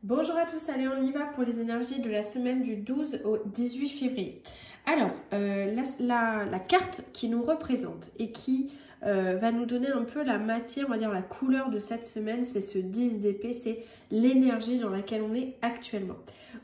Bonjour à tous, allez on y va pour les énergies de la semaine du 12 au 18 février. Alors, la carte qui nous représente et qui va nous donner un peu la matière, on va dire la couleur de cette semaine, c'est ce 10 d'épée, c'est l'énergie dans laquelle on est actuellement.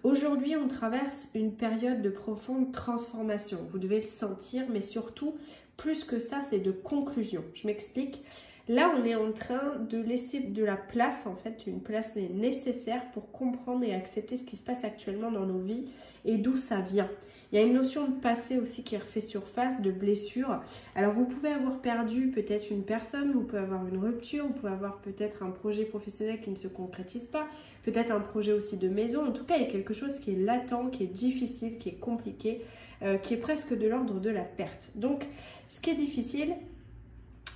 Aujourd'hui, on traverse une période de profonde transformation, vous devez le sentir, mais surtout, plus que ça, c'est de conclusion. Je m'explique. Là, on est en train de laisser de la place, en fait, une place nécessaire pour comprendre et accepter ce qui se passe actuellement dans nos vies et d'où ça vient. Il y a une notion de passé aussi qui refait surface, de blessure. Alors, vous pouvez avoir perdu peut-être une personne, vous pouvez avoir une rupture, vous pouvez avoir peut-être un projet professionnel qui ne se concrétise pas, peut-être un projet aussi de maison. En tout cas, il y a quelque chose qui est latent, qui est difficile, qui est compliqué, qui est presque de l'ordre de la perte. Donc, ce qui est difficile,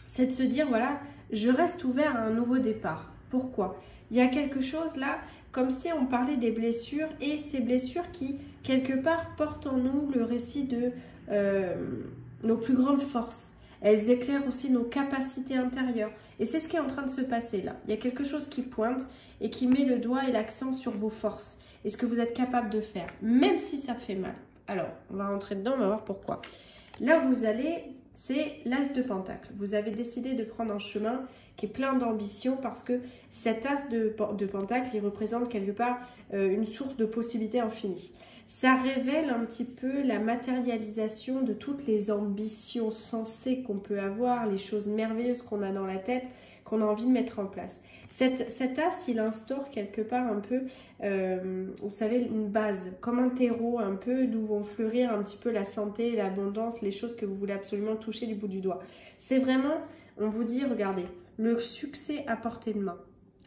c'est de se dire, voilà, je reste ouvert à un nouveau départ. Pourquoi? Il y a quelque chose là, comme si on parlait des blessures, et ces blessures qui, quelque part, portent en nous le récit de nos plus grandes forces. Elles éclairent aussi nos capacités intérieures. Et c'est ce qui est en train de se passer là. Il y a quelque chose qui pointe et qui met le doigt et l'accent sur vos forces et ce que vous êtes capable de faire, même si ça fait mal. Alors, on va rentrer dedans, on va voir pourquoi. Là où vous allez, c'est l'as de pentacle. Vous avez décidé de prendre un chemin qui est plein d'ambition parce que cet as de pentacle, il représente quelque part une source de possibilités infinies. Ça révèle un petit peu la matérialisation de toutes les ambitions sensées qu'on peut avoir, les choses merveilleuses qu'on a dans la tête, qu'on a envie de mettre en place. Cet as, il instaure quelque part un peu, vous savez, une base, comme un terreau un peu, d'où vont fleurir un petit peu la santé, l'abondance, les choses que vous voulez absolument toucher du bout du doigt. C'est vraiment, on vous dit, regardez, le succès à portée de main.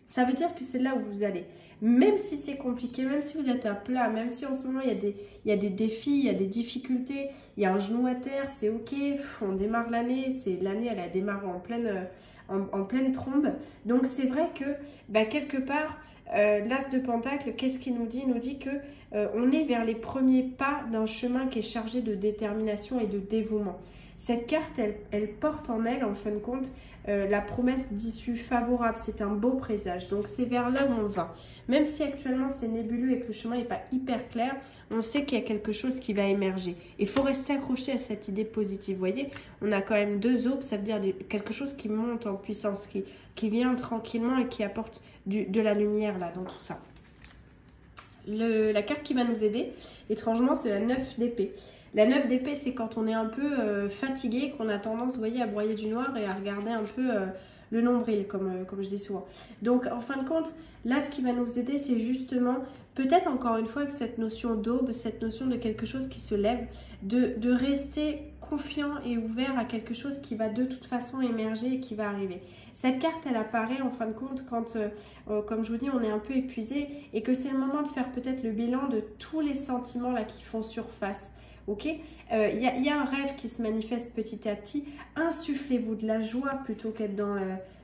Ça veut dire que c'est là où vous allez. Même si c'est compliqué, même si vous êtes à plat, même si en ce moment il y a des défis, il y a des difficultés, il y a un genou à terre, c'est ok, on démarre l'année, l'année elle a démarré en pleine trombe. Donc c'est vrai que quelque part, l'as de pentacle, qu'est-ce qu'il nous dit? Il nous dit que on est vers les premiers pas d'un chemin qui est chargé de détermination et de dévouement. Cette carte, elle porte en elle, en fin de compte, la promesse d'issue favorable. C'est un beau présage. Donc, c'est vers là où on va. Même si actuellement, c'est nébuleux et que le chemin n'est pas hyper clair, on sait qu'il y a quelque chose qui va émerger. Il faut rester accroché à cette idée positive. Vous voyez, on a quand même deux aubes, ça veut dire quelque chose qui monte en puissance, qui vient tranquillement et qui apporte de la lumière là dans tout ça. La carte qui va nous aider, étrangement, c'est la 9 d'épée. La 9 d'épée, c'est quand on est un peu fatigué, qu'on a tendance, vous voyez, à broyer du noir et à regarder un peu le nombril, comme je dis souvent. Donc, en fin de compte, là, ce qui va nous aider, c'est justement, peut-être encore une fois, avec cette notion d'aube, cette notion de quelque chose qui se lève, de rester confiant et ouvert à quelque chose qui va de toute façon émerger et qui va arriver. Cette carte, elle apparaît en fin de compte quand, comme je vous dis, on est un peu épuisé et que c'est le moment de faire peut-être le bilan de tous les sentiments là qui font surface. Ok, y a un rêve qui se manifeste petit à petit. Insufflez-vous de la joie plutôt qu'être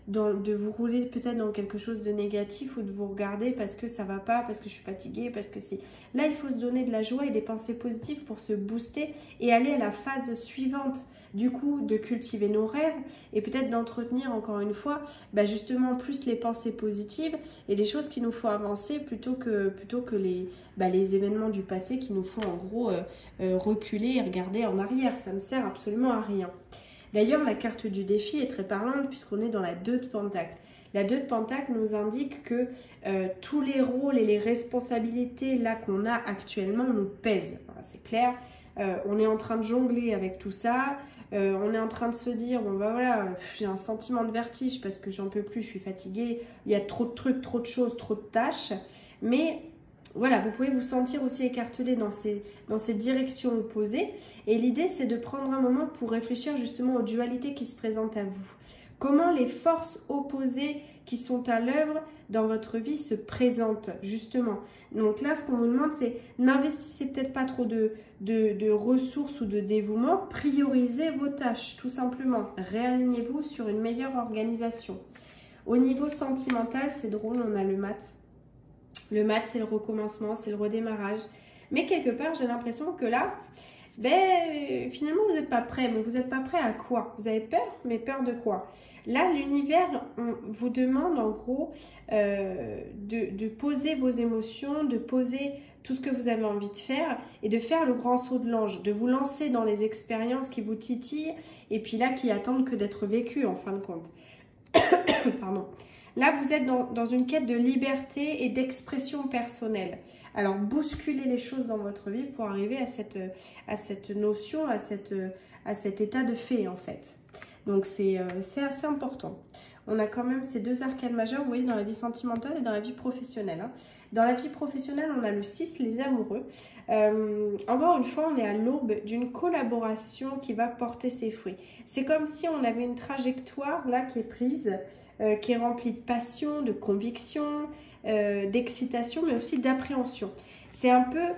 de vous rouler peut-être dans quelque chose de négatif ou de vous regarder parce que ça va pas, parce que je suis fatiguée, parce que c'est... Là, il faut se donner de la joie et des pensées positives pour se booster et aller à la phase suivante. Du coup, de cultiver nos rêves et peut-être d'entretenir encore une fois justement plus les pensées positives et les choses qui nous font avancer plutôt que les événements du passé qui nous font en gros reculer et regarder en arrière. Ça ne sert absolument à rien. D'ailleurs, la carte du défi est très parlante puisqu'on est dans la 2 de pentacle. La 2 de pentacle nous indique que tous les rôles et les responsabilités là qu'on a actuellement nous pèsent. Voilà, c'est clair. On est en train de jongler avec tout ça. On est en train de se dire, bon voilà, j'ai un sentiment de vertige parce que j'en peux plus, je suis fatiguée. Il y a trop de trucs, trop de choses, trop de tâches. Mais voilà, vous pouvez vous sentir aussi écartelé dans ces directions opposées. Et l'idée, c'est de prendre un moment pour réfléchir justement aux dualités qui se présentent à vous. Comment les forces opposées qui sont à l'œuvre dans votre vie se présentent, justement. Donc là, ce qu'on vous demande, c'est n'investissez peut-être pas trop de ressources ou de dévouement. Priorisez vos tâches, tout simplement. Réalignez-vous sur une meilleure organisation. Au niveau sentimental, c'est drôle, on a le mat. Le mat, c'est le recommencement, c'est le redémarrage. Mais quelque part, j'ai l'impression que là, ben, finalement, vous n'êtes pas prêt. Mais vous n'êtes pas prêt à quoi? Vous avez peur, mais peur de quoi? Là, l'univers vous demande en gros de poser vos émotions, de poser tout ce que vous avez envie de faire et de faire le grand saut de l'ange, de vous lancer dans les expériences qui vous titillent et puis là, qui attendent que d'être vécues en fin de compte. Pardon. Là, vous êtes dans une quête de liberté et d'expression personnelle. Alors, bousculez les choses dans votre vie pour arriver à cette notion, à cet état de fait, en fait. Donc, c'est assez important. On a quand même ces deux arcanes majeurs, vous voyez, dans la vie sentimentale et dans la vie professionnelle. Hein. Dans la vie professionnelle, on a le 6, les amoureux. Encore une fois, on est à l'aube d'une collaboration qui va porter ses fruits. C'est comme si on avait une trajectoire, là, qui est prise, qui est remplie de passion, de conviction, d'excitation, mais aussi d'appréhension. C'est un peu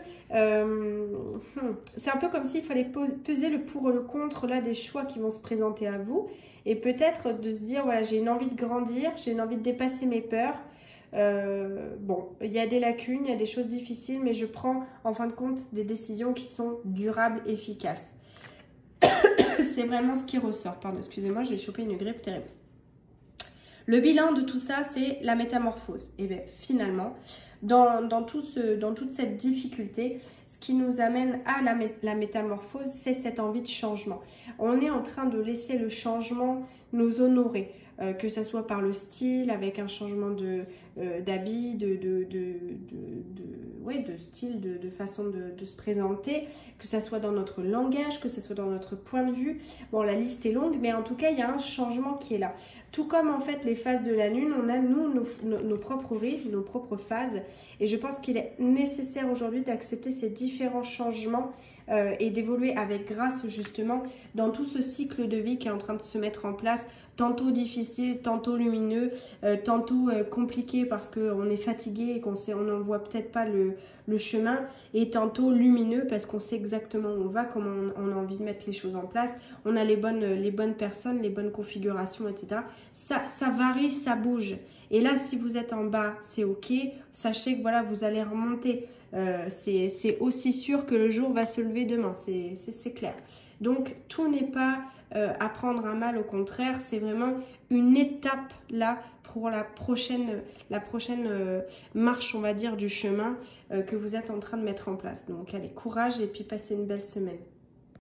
comme s'il fallait peser le pour et le contre là, des choix qui vont se présenter à vous. Et peut-être de se dire, voilà, j'ai une envie de grandir, j'ai une envie de dépasser mes peurs. Bon, il y a des lacunes, il y a des choses difficiles, mais je prends en fin de compte des décisions qui sont durables, efficaces. C'est vraiment ce qui ressort. Pardon, excusez-moi, je vais choper une grippe terrible. Le bilan de tout ça, c'est la métamorphose. Et bien finalement, dans toute cette difficulté, ce qui nous amène à la métamorphose, c'est cette envie de changement. On est en train de laisser le changement nous honorer. Que ça soit par le style, avec un changement d'habit, de style, de façon de se présenter, que ça soit dans notre langage, que ça soit dans notre point de vue. Bon, la liste est longue, mais en tout cas, il y a un changement qui est là. Tout comme en fait les phases de la lune, on a nous nos propres rythmes, nos propres phases. Et je pense qu'il est nécessaire aujourd'hui d'accepter ces différents changements et d'évoluer avec grâce justement dans tout ce cycle de vie qui est en train de se mettre en place, tantôt difficile, tantôt lumineux, tantôt compliqué parce qu'on est fatigué et qu'on n'en voit peut-être pas le chemin, et tantôt lumineux parce qu'on sait exactement où on va, comment on a envie de mettre les choses en place, on a les bonnes personnes, les bonnes configurations, etc. Ça varie, ça bouge. Et là, si vous êtes en bas, c'est ok, sachez que voilà, vous allez remonter. C'est aussi sûr que le jour va se lever demain, c'est clair. Donc tout n'est pas à prendre à mal, au contraire, c'est vraiment une étape là pour la prochaine marche, on va dire, du chemin que vous êtes en train de mettre en place. Donc allez, courage et puis passez une belle semaine.